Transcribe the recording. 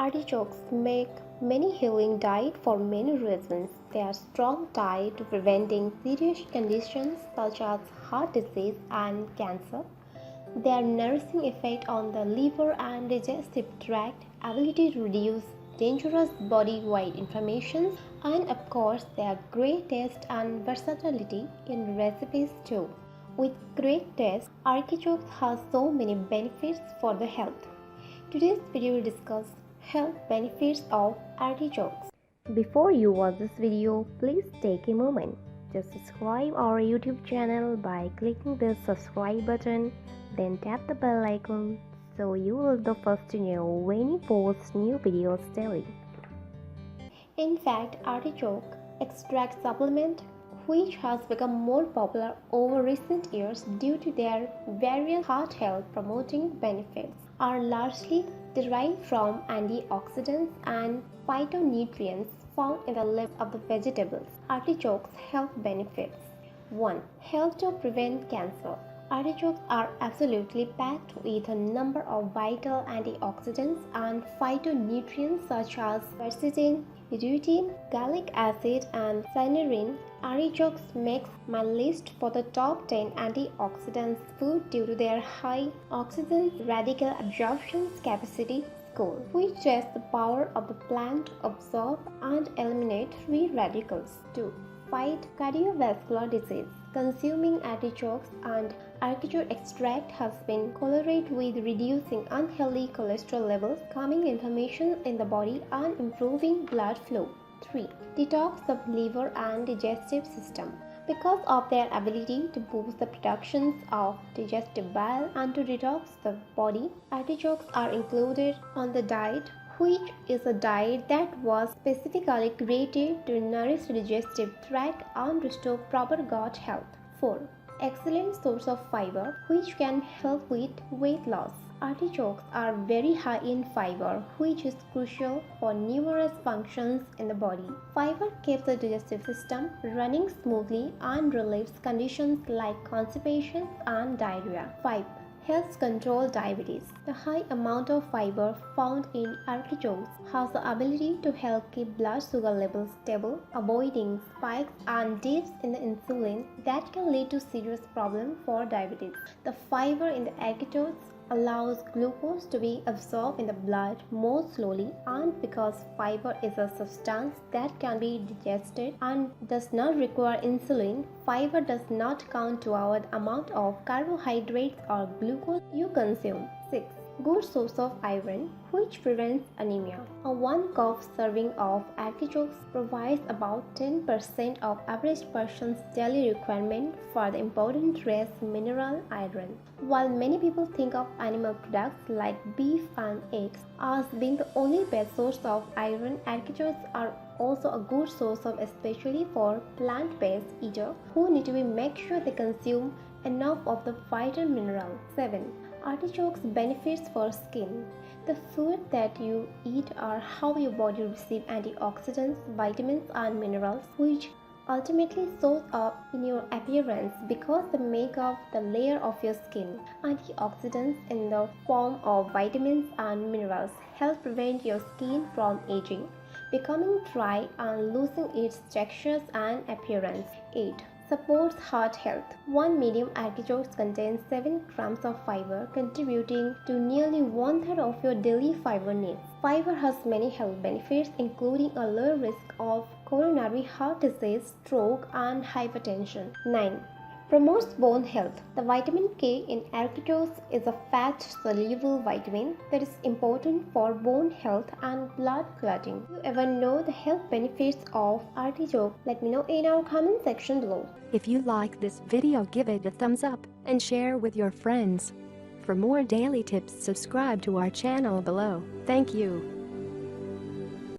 Artichokes make many healing diet for many reasons. They are strong tied to preventing serious conditions such as heart disease and cancer. Their nourishing effect on the liver and digestive tract, ability to reduce dangerous body-wide inflammations, and of course their great taste and versatility in recipes too. With great taste, artichokes has so many benefits for the health. Today's video will discuss health benefits of artichokes. Before you watch this video, please take a moment. Just subscribe our YouTube channel by clicking the subscribe button, then tap the bell icon so you will be the first to know when we post new videos daily. In fact, artichoke extract supplement, which has become more popular over recent years due to their various heart health promoting benefits, are largely derived from antioxidants and phytonutrients found in the leaves of the vegetables. Artichokes' health benefits. 1. Help to prevent cancer. Artichokes are absolutely packed with a number of vital antioxidants and phytonutrients such as quercetin, rutin, gallic acid, and cynarin. Artichokes makes my list for the top 10 antioxidants food due to their high oxygen radical absorption capacity score, which tests the power of the plant to absorb and eliminate free radicals. 2. Fight cardiovascular disease. Consuming artichokes and artichoke extract has been correlated with reducing unhealthy cholesterol levels, calming inflammation in the body, and improving blood flow. 3. Detox the liver and digestive system. Because of their ability to boost the production of digestive bile and to detox the body, artichokes are included on the diet, which is a diet that was specifically created to nourish the digestive tract and restore proper gut health. 4. Excellent source of fiber, which can help with weight loss. Artichokes are very high in fiber, which is crucial for numerous functions in the body. Fiber keeps the digestive system running smoothly and relieves conditions like constipation and diarrhea. 5. Helps control diabetes. The high amount of fiber found in artichokes has the ability to help keep blood sugar levels stable, avoiding spikes and dips in the insulin that can lead to serious problems for diabetes. The fiber in the artichokes allows glucose to be absorbed in the blood more slowly, and because fiber is a substance that can be digested and does not require insulin, fiber does not count toward the amount of carbohydrates or glucose you consume. 6. Good source of iron, which prevents anemia. A 1 cup serving of artichokes provides about 10% of average person's daily requirement for the important trace mineral iron. While many people think of animal products like beef and eggs as being the only best source of iron, artichokes are also a good source of, especially for plant-based eaters who need to make sure they consume enough of the vital mineral. 7. Artichokes benefits for skin. The food that you eat are how your body receives antioxidants, vitamins, and minerals, which ultimately shows up in your appearance because they make up the layer of your skin. Antioxidants in the form of vitamins and minerals help prevent your skin from aging, becoming dry, and losing its textures and appearance. 8. Supports heart health. 1 medium artichokes contains 7 grams of fiber, contributing to nearly 1/3 of your daily fiber needs. Fiber has many health benefits, including a lower risk of coronary heart disease, stroke, and hypertension. 9. Promotes bone health. The vitamin K in artichokes is a fat-soluble vitamin that is important for bone health and blood clotting. If you ever know the health benefits of artichoke, let me know in our comment section below. If you like this video, give it a thumbs up and share with your friends. For more daily tips, subscribe to our channel below. Thank you.